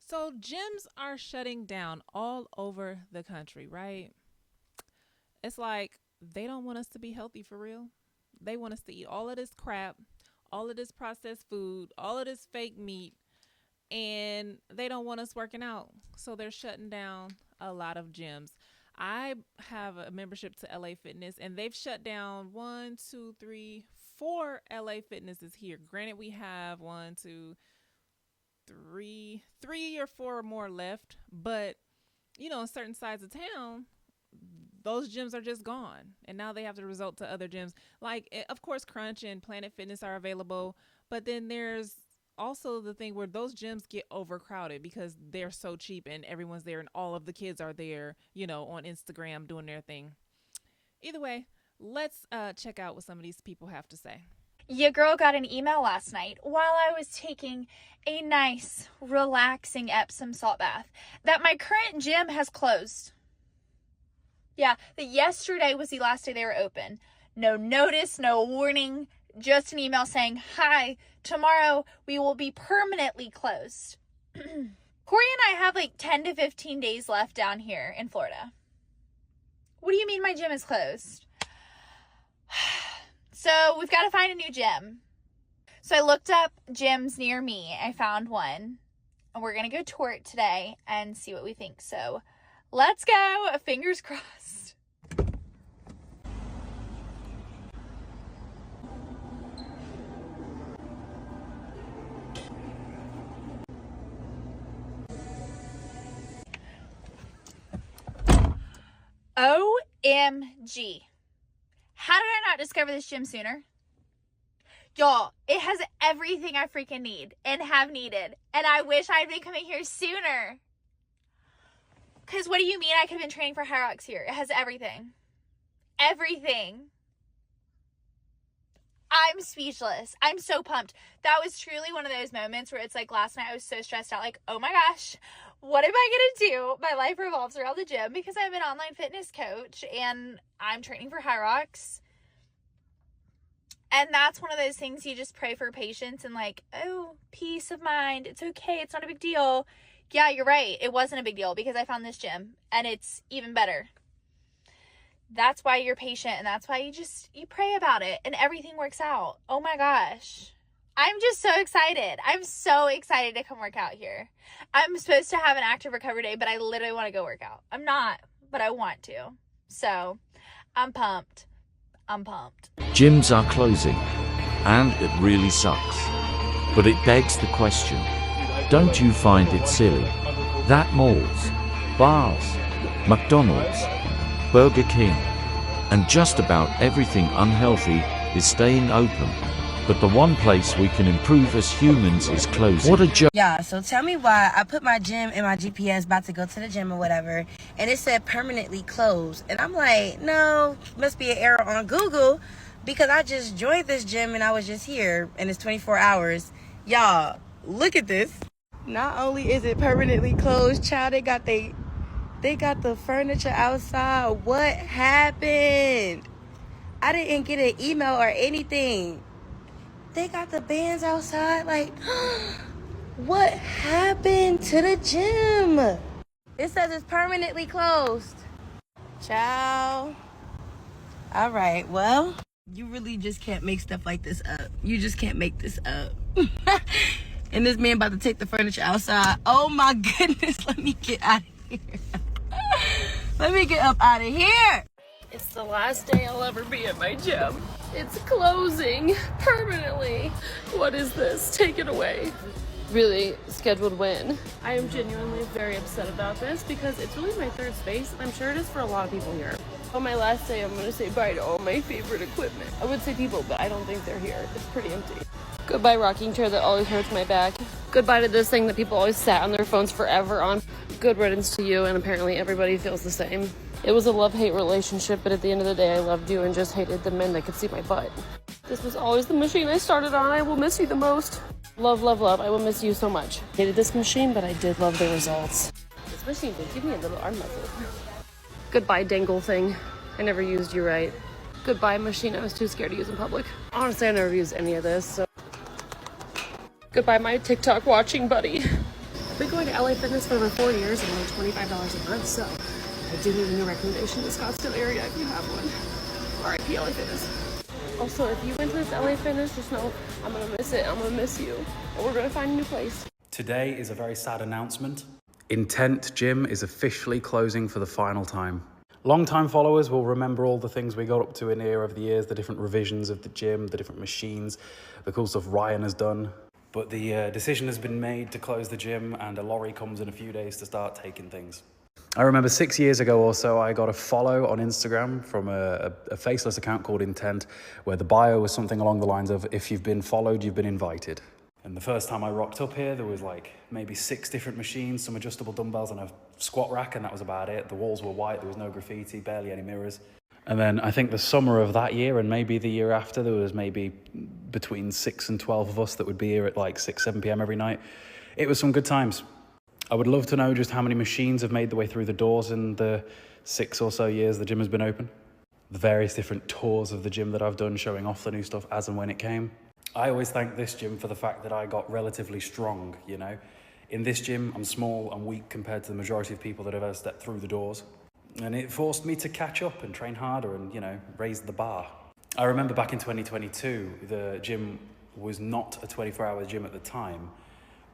So gyms are shutting down all over the country, right? It's like they don't want us to be healthy for real. They want us to eat all of this crap, all of this processed food, all of this fake meat, and they don't want us working out. So they're shutting down a lot of gyms. I have a membership to LA Fitness, and they've shut down one, two, three, four LA Fitnesses here. Granted, we have one, two, three or four more left, but in certain sides of town, those gyms are just gone, and now they have to resort to other gyms. Like, of course, Crunch and Planet Fitness are available, but then there's also the thing where those gyms get overcrowded because they're so cheap and everyone's there and all of the kids are there, on Instagram doing their thing. Either way, let's check out what some of these people have to say. Your girl got an email last night while I was taking a nice, relaxing Epsom salt bath that my current gym has closed. Yeah, yesterday was the last day they were open. No notice, no warning, just an email saying, hi, tomorrow we will be permanently closed. Corey and I have like 10 to 15 days left down here in Florida. What do you mean my gym is closed? So we've got to find a new gym. So I looked up gyms near me. I found one. And we're going to go tour it today and see what we think. So let's go. Fingers crossed. OMG. How did I not discover this gym sooner? Y'all, it has everything I freaking need and have needed. And I wish I had been coming here sooner. Because what do you mean I could have been training for Hyrox here? It has everything. Everything. I'm speechless. I'm so pumped. That was truly one of those moments where it's like last night I was so stressed out. Like, oh my gosh, what am I going to do? My life revolves around the gym because I'm an online fitness coach and I'm training for Hyrox. And that's one of those things you just pray for patience and like, oh, peace of mind. It's okay. It's not a big deal. Yeah, you're right. It wasn't a big deal because I found this gym and it's even better. That's why you're patient and that's why you pray about it and everything works out. Oh my gosh. I'm just so excited. I'm so excited to come work out here. I'm supposed to have an active recovery day, but I literally want to go work out. I'm not, but I want to. So I'm pumped. I'm pumped. Gyms are closing, and it really sucks. But it begs the question, don't you find it silly that malls, bars, McDonald's, Burger King, and just about everything unhealthy is staying open, but the one place we can improve as humans is closing? What a joke. Yeah, so tell me why I put my gym in my GPS, about to go to the gym or whatever, and it said permanently closed. And I'm like, no, must be an error on Google because I just joined this gym and I was just here and it's 24 hours. Y'all, look at this. Not only is it permanently closed, child, they got the furniture outside. What happened? I didn't get an email or anything. They got the bands outside. Like, what happened to the gym? It says it's permanently closed. Ciao. All right, well, you really just can't make stuff like this up. You just can't make this up. And this man about to take the furniture outside. Oh my goodness, let me get out of here. Let me get up out of here. It's the last day I'll ever be at my gym. It's closing permanently. What is this? Take it away. Really scheduled win. I am genuinely very upset about this because it's really my third space and I'm sure it is for a lot of people here. On my last day, I'm going to say bye to all my favorite equipment. I would say people, but I don't think they're here. It's pretty empty. Goodbye rocking chair that always hurts my back. Goodbye to this thing that people always sat on their phones forever on. Good riddance to you, and apparently everybody feels the same. It was a love-hate relationship, but at the end of the day, I loved you and just hated the men that could see my butt. This was always the machine I started on. I will miss you the most. Love, love, love. I will miss you so much. Hated this machine, but I did love the results. This machine did give me a little arm muscle. Goodbye, dangle thing. I never used you right. Goodbye, machine I was too scared to use in public. Honestly, I never used any of this, so. Goodbye, my TikTok watching buddy. I've been going to LA Fitness for over 4 years and only $25 a month, so I do need a new recommendation in the Scottsdale area if you have one. RIP LA Fitness. Also, if you went to this LA Fitness, just know I'm gonna miss it. I'm gonna miss you. But we're gonna find a new place. Today is a very sad announcement. Intent Gym is officially closing for the final time. Long-time followers will remember all the things we got up to in here over the years, the different revisions of the gym, the different machines, the cool stuff Ryan has done. But the decision has been made to close the gym, and a lorry comes in a few days to start taking things. I remember 6 years ago or so, I got a follow on Instagram from a faceless account called Intent, where the bio was something along the lines of, if you've been followed, you've been invited. And the first time I rocked up here, there was like maybe 6 different machines, some adjustable dumbbells and a squat rack, and that was about it. The walls were white, there was no graffiti, barely any mirrors. And then I think the summer of that year and maybe the year after, there was maybe between 6 and 12 of us that would be here at like 6, 7 p.m. every night. It was some good times. I would love to know just how many machines have made their way through the doors in the 6 or so years the gym has been open. The various different tours of the gym that I've done, showing off the new stuff as and when it came. I always thank this gym for the fact that I got relatively strong, you know. In this gym, I'm small and weak compared to the majority of people that have ever stepped through the doors. And it forced me to catch up and train harder and, you know, raise the bar. I remember back in 2022, the gym was not a 24-hour gym at the time,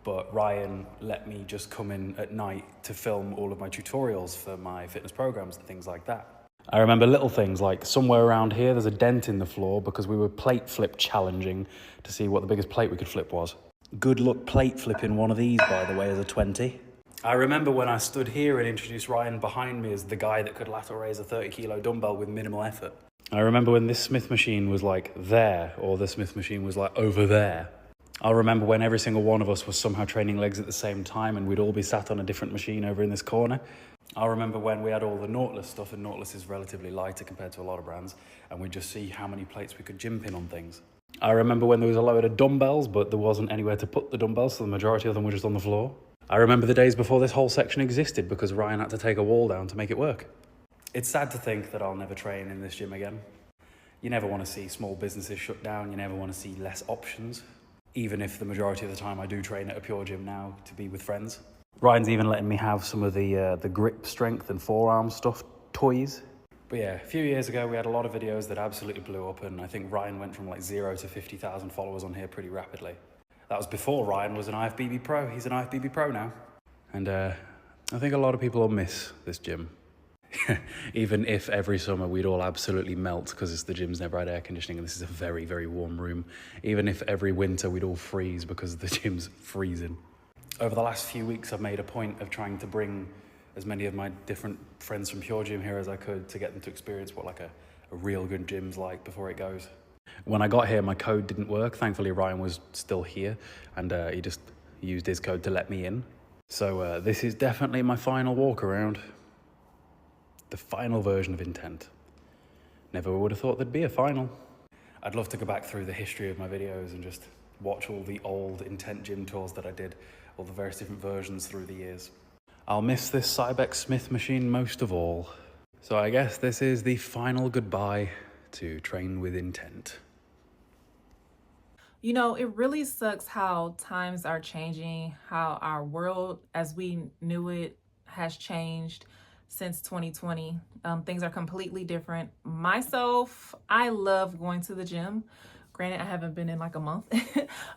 but Ryan let me just come in at night to film all of my tutorials for my fitness programs and things like that. I remember little things like somewhere around here there's a dent in the floor because we were plate flip challenging to see what the biggest plate we could flip was. Good luck plate flipping one of these, by the way, as a 20. I remember when I stood here and introduced Ryan behind me as the guy that could lateral raise a 30-kilo dumbbell with minimal effort. I remember when this Smith machine was like there, or the Smith machine was like over there. I'll remember when every single one of us was somehow training legs at the same time and we'd all be sat on a different machine over in this corner. I'll remember when we had all the Nautilus stuff, and Nautilus is relatively lighter compared to a lot of brands, and we'd just see how many plates we could gym pin on things. I remember when there was a load of dumbbells, but there wasn't anywhere to put the dumbbells, so the majority of them were just on the floor. I remember the days before this whole section existed because Ryan had to take a wall down to make it work. It's sad to think that I'll never train in this gym again. You never want to see small businesses shut down, you never want to see less options, even if the majority of the time I do train at a pure gym now to be with friends. Ryan's even letting me have some of the grip strength and forearm stuff toys. But yeah, a few years ago we had a lot of videos that absolutely blew up, and I think Ryan went from like 0 to 50,000 followers on here pretty rapidly. That was before Ryan was an IFBB Pro. He's an IFBB Pro now. And I think a lot of people will miss this gym. Even if every summer we'd all absolutely melt because the gym's never had air conditioning and this is a very, very warm room. Even if every winter we'd all freeze because the gym's freezing. Over the last few weeks, I've made a point of trying to bring as many of my different friends from Pure Gym here as I could to get them to experience what like a real good gym's like before it goes. When I got here, my code didn't work. Thankfully, Ryan was still here, and he just used his code to let me in. So this is definitely my final walk around. The final version of Intent. Never would have thought there'd be a final. I'd love to go back through the history of my videos and just watch all the old Intent gym tours that I did, all the various different versions through the years. I'll miss this Cybex Smith machine most of all. So I guess this is the final goodbye to Train with Intent. You know, it really sucks how times are changing, how our world as we knew it has changed since 2020. Things are completely different. Myself, I love going to the gym. Granted, I haven't been in like a month,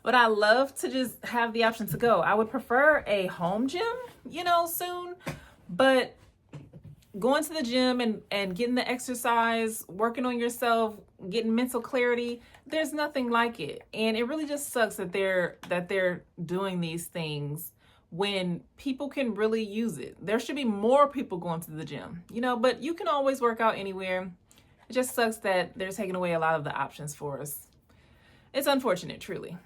but I love to just have the option to go. I would prefer a home gym, you know, soon, but going to the gym and getting the exercise, working on yourself, getting mental clarity, there's nothing like it. And it really just sucks that they're doing these things when people can really use it. There should be more people going to the gym, you know, but you can always work out anywhere. It just sucks that they're taking away a lot of the options for us. It's unfortunate, truly.